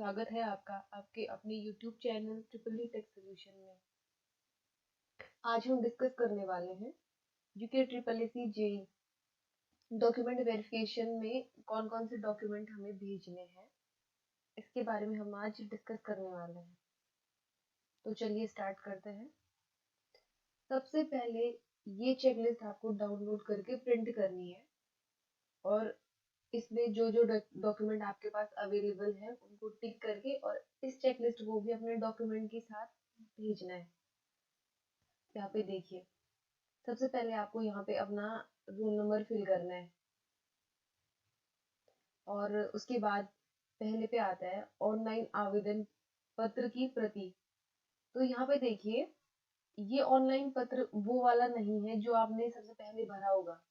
स्वागत है आपका आपके अपने YouTube channel triple E tech solution में। आज हम डिस्कस करने वाले हैं UK triple SC JE document verification में कौन कौन से डॉक्यूमेंट हमें भेजने हैं, इसके बारे में हम आज डिस्कस करने वाले हैं। तो चलिए स्टार्ट करते हैं। सबसे पहले ये चेकलिस्ट आपको डाउनलोड करके प्रिंट करनी है और इसमें जो जो डॉक्यूमेंट आपके पास अवेलेबल है उनको टिक करके और इस चेकलिस्ट को भी अपने डॉक्यूमेंट के साथ भेजना है। यहाँ पे देखिए, सबसे पहले आपको यहाँ पे अपना रोल नंबर फिल करना है और उसके बाद पहले पे आता है ऑनलाइन आवेदन पत्र की प्रति। तो यहाँ पे देखिए, ये ऑनलाइन पत्र वो वाला नहीं है जो आपने सबसे पहले भरा होगा।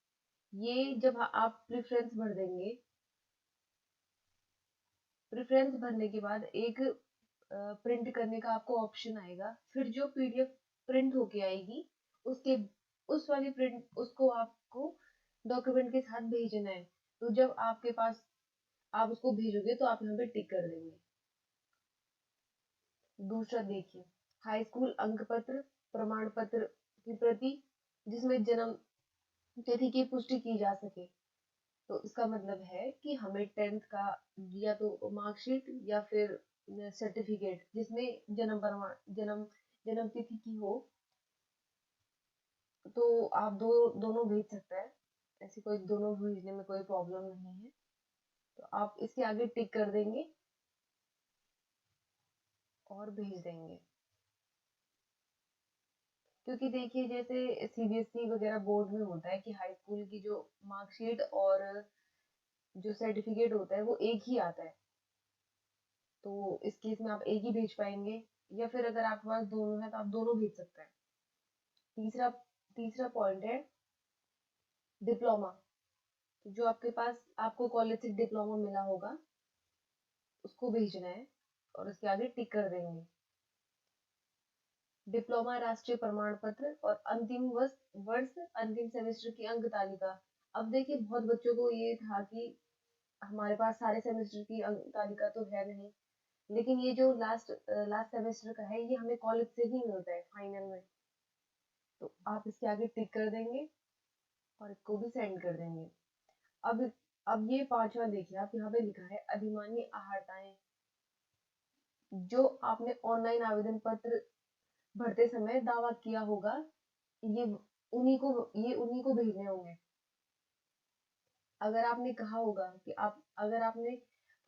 ये जब आप प्रेफरेंस भर देंगे, प्रेफरेंस भरने के बाद एक प्रिंट करने का आपको ऑप्शन आएगा। फिर जो पीडीएफ प्रिंट होके आएगी उसके उस वाली प्रिंट उसको आपको डॉक्यूमेंट के साथ भेजना है। तो जब आपके पास आप उसको भेजोगे तो आप यहाँ पे टिक कर देंगे। दूसरा देखिए, हाई स्कूल अंक पत्र प्रमाण पत्र की प्रति जिसमें जन्म तिथि की पुष्टि की जा सके। तो इसका मतलब है कि हमें 10th का या तो मार्कशीट या फिर सर्टिफिकेट जिसमें जन्म तिथि की हो, तो आप दोनों भेज सकते हैं। ऐसी कोई दोनों भेजने में कोई प्रॉब्लम नहीं है। तो आप इसके आगे टिक कर देंगे और भेज देंगे। क्योंकि देखिए, जैसे सीबीएसई वगैरह बोर्ड में होता है कि हाई स्कूल की जो मार्कशीट और जो सर्टिफिकेट होता है वो एक ही आता है। तो इस केस में आप एक ही भेज पाएंगे, या फिर अगर आपके पास दोनों है तो आप दोनों भेज सकते हैं। तीसरा तीसरा पॉइंट है डिप्लोमा। जो आपके पास आपको कॉलेज से डिप्लोमा मिला होगा उसको भेजना है और उसके आगे टिक कर देंगे। डिप्लोमा राष्ट्रीय प्रमाण पत्र और अंतिम वर्ष अंतिम सेमेस्टर की अंक तालिका। अब देखिए, बहुत बच्चों को ये था कि हमारे पास सारे सेमेस्टर की अंक तालिका तो है नहीं, लेकिन ये जो लास्ट सेमेस्टर का है ये हमें कॉलेज से ही मिलता है फाइनल में। तो आप इसके आगे टिक कर देंगे और इसको भी सेंड कर देंगे। अब ये पांचवा देखिए, आप यहाँ पे लिखा है अधिमान्य आहर्ताएं। जो आपने ऑनलाइन आवेदन पत्र भरते समय दावा किया होगा, ये उन्हीं को भेजने होंगे। अगर आपने कहा होगा कि अगर आपने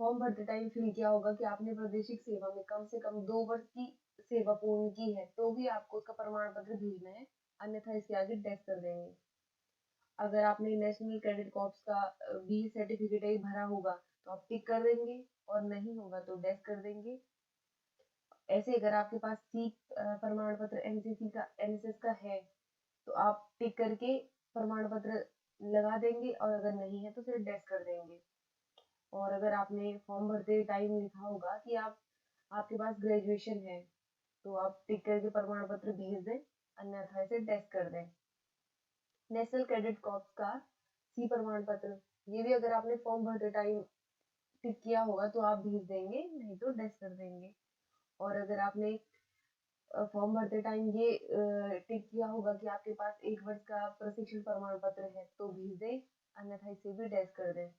फॉर्म भरते टाइम फिल किया होगा कि आपने प्रादेशिक सेवा में कम से कम 2 वर्ष की सेवा पूर्ण की है, तो भी आपको उसका प्रमाण पत्र भेजना है, अन्यथा इसके आगे डैश कर देंगे। अगर आपने नेशनल कैडेट कॉर्प्स का भी सर्टिफिकेट भरा होगा तो आप टिक कर देंगे, और नहीं होगा तो डैश कर देंगे। ऐसे अगर आपके पास सी प्रमाण पत्र एनसीसी का एनएसएस का है तो आप टिक करके प्रमाण पत्र लगा देंगे, और अगर नहीं है तो फिर डैश कर देंगे। और अगर आपने फॉर्म भरते टाइम लिखा होगा कि आपके पास ग्रेजुएशन है तो आप टिक करके प्रमाण पत्र भेज दें, अन्यथा इसे डैश कर दें। नेशनल कैडेट कॉर्प्स का सी प्रमाण पत्र, ये भी अगर आपने फॉर्म भरते टाइम टिक किया होगा तो आप भेज देंगे, नहीं तो डैश कर देंगे। और अगर आपने फॉर्म भरते टाइम ये टिक किया होगा कि आपके पास 1 वर्ष का प्रशिक्षण प्रमाण पत्र है तो भेज दें, अन्यथा इसे भी डैश कर दें।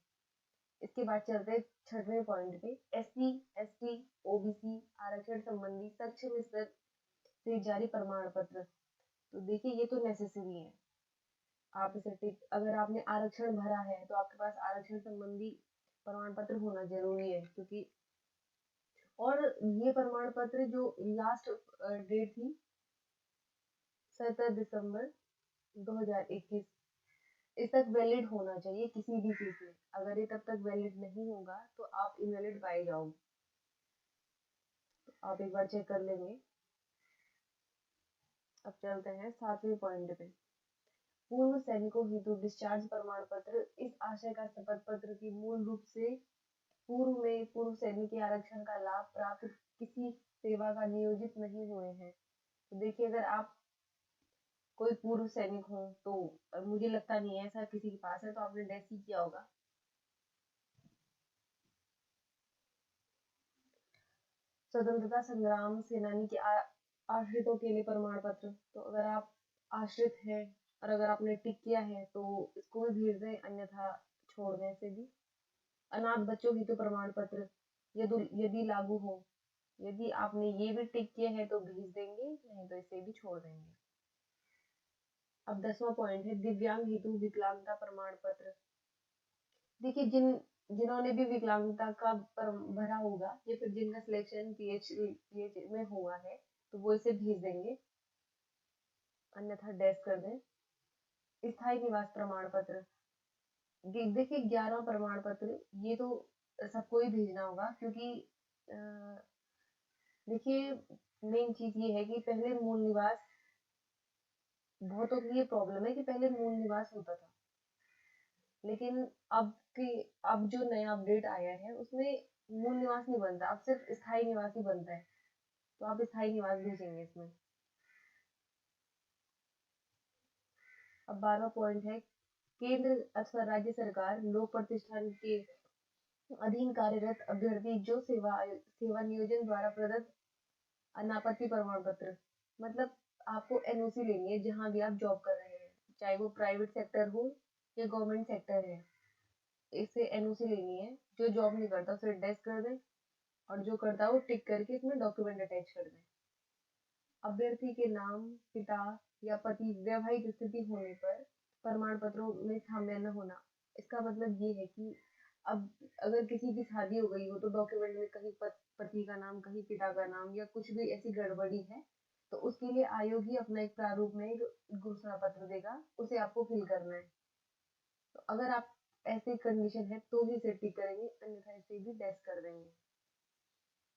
इसके बाद चलते हैं छठवें पॉइंट पे, एससी एसटी ओबीसी आरक्षण संबंधी सक्षम स्तर से जारी प्रमाण पत्र। तो देखिए, ये तो नेसेसरी है। आप इसे टिक, अगर आपने आरक्षण भरा है तो आपके पास आरक्षण संबंधी प्रमाण पत्र होना जरूरी है, क्योंकि और ये प्रमाण पत्र जो लास्ट डेट थी 17 दिसंबर 2021, इस तक वैलिड होना चाहिए किसी भी केस में। अगर ये तब तक वैलिड नहीं होगा तो आप इनवैलिड पाए जाओगे। तो आप एक बार चेक कर लेंगे। अब चलते हैं 7वें पॉइंट पे, पूर्व सैनिकों हेतु डिस्चार्ज प्रमाण पत्र। इस आशय का शपथ पत्र की मूल रूप से पूर्व में पूर्व सैनिक के आरक्षण का लाभ प्राप्त किसी सेवा का नियोजित नहीं हुए हैं। तो देखिए, अगर आप कोई पूर्व सैनिक हो तो मुझे लगता नहीं है ऐसा किसी के पास है, तो आपने डैश ही किया होगा। स्वतंत्रता संग्राम सेनानी के आश्रितों के लिए प्रमाण पत्र। तो अगर आप आश्रित हैं और अगर आपने टिक किया है तो इसको भी भेज दें, अन्यथा छोड़ दें इसे भी। अनाथ बच्चों की तो प्रमाण पत्र यदि यदि लागू हो, यदि आपने ये भी टिक किया है तो भेज देंगे, नहीं तो इसे भी छोड़ देंगे। अब 10वां पॉइंट है दिव्यांग हेतु विकलांगता प्रमाण पत्र। देखिए जिन्होंने भी विकलांगता का भरा होगा या फिर जिनका सिलेक्शन पीएच में हुआ है तो वो इसे भेज देंगे, अन्यथा डैश कर दें। स्थायी निवास प्रमाण पत्र, देखिए 11वां प्रमाण पत्र ये तो सबको ही भेजना होगा, क्योंकि देखिए मेन चीज ये है कि पहले मूल निवास, बहुतों की ये प्रॉब्लम है कि पहले मूल निवास होता था, लेकिन अब जो नया अपडेट आया है उसमें मूल निवास नहीं बनता, अब सिर्फ स्थायी निवास ही बनता है, तो आप स्थायी निवास भेजेंगे इसमें। अब 12वां पॉइंट है केंद्र अथवा राज्य सरकार लोक प्रतिष्ठान के अधीन कार्यरत अभ्यर्थी जो सेवा नियोजन द्वारा प्रदत्त अनापत्ति प्रमाण पत्र, मतलब आपको एनओसी लेनी है जहां भी आप जॉब कर रहे हैं, चाहे वो प्राइवेट सेक्टर हो या गवर्नमेंट सेक्टर है, इससे एनओसी लेनी है। जो जॉब नहीं करता उसे डैश कर दें और जो करता है वो टिक करके इसमें डॉक्यूमेंट अटैच कर दें। अभ्यर्थी के नाम, पिता या पति वैवाहिक स्थिति होने पर प्रमाण पत्रों में शामिल न होना, इसका मतलब ये है कि अब अगर किसी की शादी हो गई हो तो डॉक्यूमेंट में कहीं पति का नाम, कहीं पिता का नाम या कुछ भी ऐसी गड़बड़ी है तो उसके लिए आयोग ही अपना एक प्रारूप में एक घोषणा पत्र देगा, उसे आपको फिल करना है। तो अगर आप ऐसी कंडीशन है तो ही इसे टिक करेंगे, अन्यथा इसे भी डैश कर देंगे।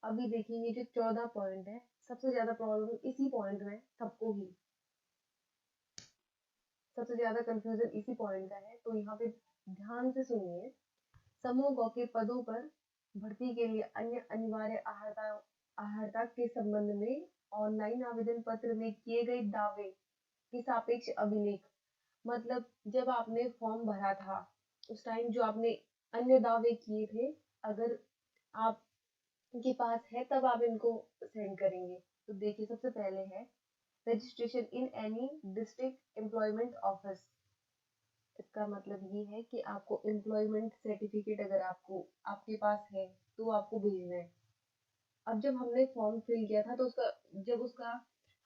अभी देखिए ये जो 14 पॉइंट है, सबसे ज्यादा प्रॉब्लम इसी पॉइंट में सबको ही, सबसे ज्यादा कंफ्यूजन इसी पॉइंट का है, तो यहाँ पे ध्यान से सुनिए। समूह ग के पदों पर भर्ती के लिए अन्य अनिवार्य अहर्ता के संबंध में ऑनलाइन आवेदन पत्र में किए गए दावे के सापेक्ष अभिलेख, मतलब जब आपने फॉर्म भरा था उस टाइम जो आपने अन्य दावे किए थे, अगर आपके पास है तब आप इनको सेंड करेंगे। तो देखिए सबसे पहले है registration in any district employment office, इसका मतलब ये है कि आपको एम्प्लॉयमेंट सर्टिफिकेट अगर आपके पास है तो आपको भेजना है। अब जब हमने फॉर्म फिल किया था तो जब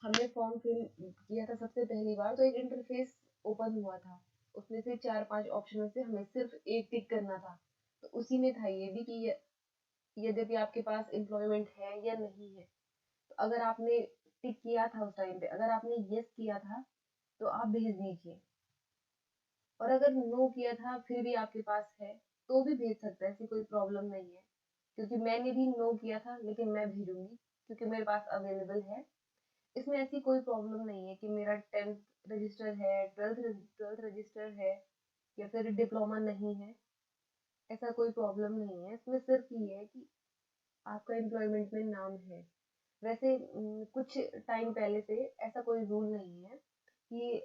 हमने फॉर्म फिल किया था सबसे पहली बार, तो एक इंटरफेस ओपन हुआ था, उसमें से 4-5 ऑप्शन में से हमें सिर्फ एक टिक करना था, तो उसी में था ये भी कि यद्यपि आपके पास एम्प्लॉयमेंट है या नहीं है। तो अगर आपने टिक किया था उस टाइम पे, अगर आपने यस किया था तो आप भेज दीजिए, और अगर नो किया था फिर भी आपके पास है तो भी भेज सकते हैं, ऐसी कोई प्रॉब्लम नहीं है, क्योंकि मैंने भी नो किया था लेकिन मैं भेजूंगी क्योंकि मेरे पास अवेलेबल है। इसमें ऐसी कोई प्रॉब्लम नहीं है कि मेरा 10th रजिस्टर है, 12th रजिस्टर है या फिर डिप्लोमा नहीं है, ऐसा कोई प्रॉब्लम नहीं है। इसमें सिर्फ ये है कि आपका एम्प्लॉयमेंट में नाम है। वैसे कुछ टाइम पहले से ऐसा कोई रूल नहीं है कि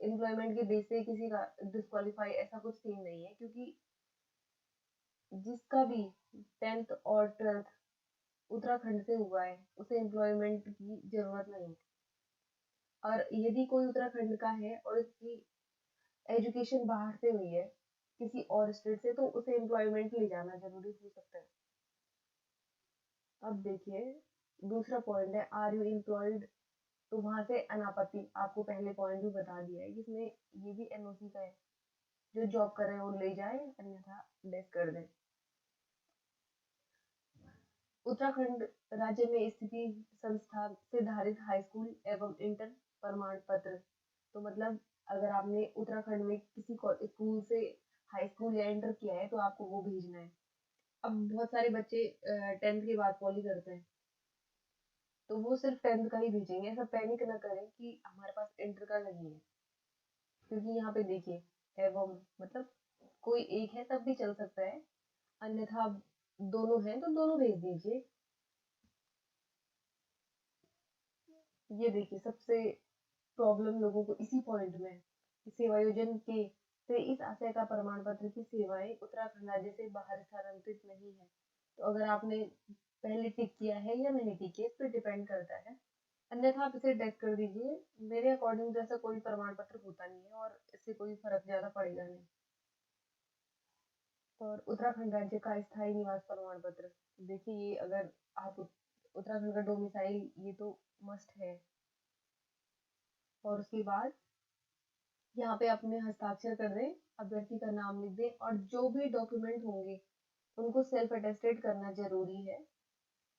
एम्प्लॉयमेंट के बेस पे किसी का डिस्क्वालीफाई, ऐसा कुछ सीन नहीं है, क्योंकि जिसका भी 10th और 12th उत्तराखंड से हुआ है उसे एम्प्लॉयमेंट की जरूरत नहीं है, और यदि कोई उत्तराखंड का है और उसकी एजुकेशन बाहर से हुई है किसी और स्टेट से, तो उसे एम्प्लॉयमेंट ले जाना जरूरी हो सकता है। अब देखिए दूसरा पॉइंट है आर यू एम्प्लॉयड, तो वहां से अनापत्ति, आपको पहले पॉइंट भी बता दिया है जिसमें ये भी एनओसी का है, जो जॉब कर रहे हैं वो ले जाए, अन्यथा लेस कर दें। उत्तराखंड राज्य में स्थिति संस्था से धारित हाई स्कूल एवं इंटर प्रमाण पत्र, तो मतलब अगर आपने उत्तराखंड में किसी स्कूल से हाई स्कूल या इंटर किया है तो आपको वो भेजना है। अब बहुत सारे बच्चे 10th के बाद पॉली करते हैं, तो वो सिर्फ 10th का ही भेजेंगे, ऐसा पैनिक ना करें कि हमारे पास इंटर का नहीं है, क्योंकि यहाँ पे देखिए एवं मतलब कोई एक है तब भी चल सकता है, अन्यथा दोनों हैं तो दोनों भेज दीजिए। ये देखिए सबसे प्रॉब्लम लोगों को इसी पॉइंट में है कि सेवायोजन के से इस आशय का प्रमाण पत्र की सेवाएं उत्तराखंड राज्य से बाहर स्थानांतरित नहीं है। तो अगर आपने पहले टिक किया है या नहीं टिक किया, इस पे डिपेंड करता है। अन्यथा आप इसे डेट कर दीजिए। मेरे अकॉर्डिंग जैसा कोई प्रमाण पत्र होता नहीं है और इससे कोई फर्क ज्यादा पड़ेगा नहीं। और उत्तराखंड राज्य का स्थायी निवास प्रमाण पत्र, देखिए ये अगर आप उत्तराखंड का डोमिसाइल, ये तो मस्ट है। और उसके बाद यहाँ पे अपने हस्ताक्षर कर दें, अभ्यर्थी का नाम लिख दें और जो भी डॉक्यूमेंट होंगे उनको सेल्फ अटेस्टेड करना जरूरी है।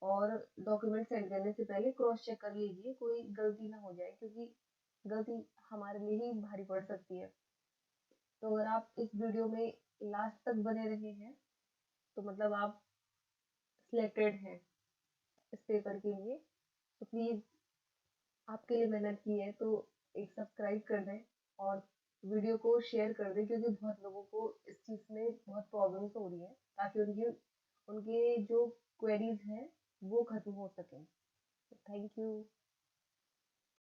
और डॉक्यूमेंट सेंड करने से पहले क्रॉस चेक कर लीजिए, कोई गलती ना हो जाए, क्योंकि गलती हमारे लिए ही भारी पड़ सकती है। तो अगर आप इस वीडियो में लास्ट तक बने रहे हैं तो मतलब आप सिलेक्टेड हैं इस पेपर के लिए। तो प्लीज़, आपके लिए मेहनत की है तो एक सब्सक्राइब कर दें और वीडियो को शेयर कर दें, क्योंकि बहुत लोगों को इस चीज़ में बहुत प्रॉब्लम्स हो रही है, ताकि उनके उनके जो क्वेरीज हैं वो खत्म हो सकें। Thank you.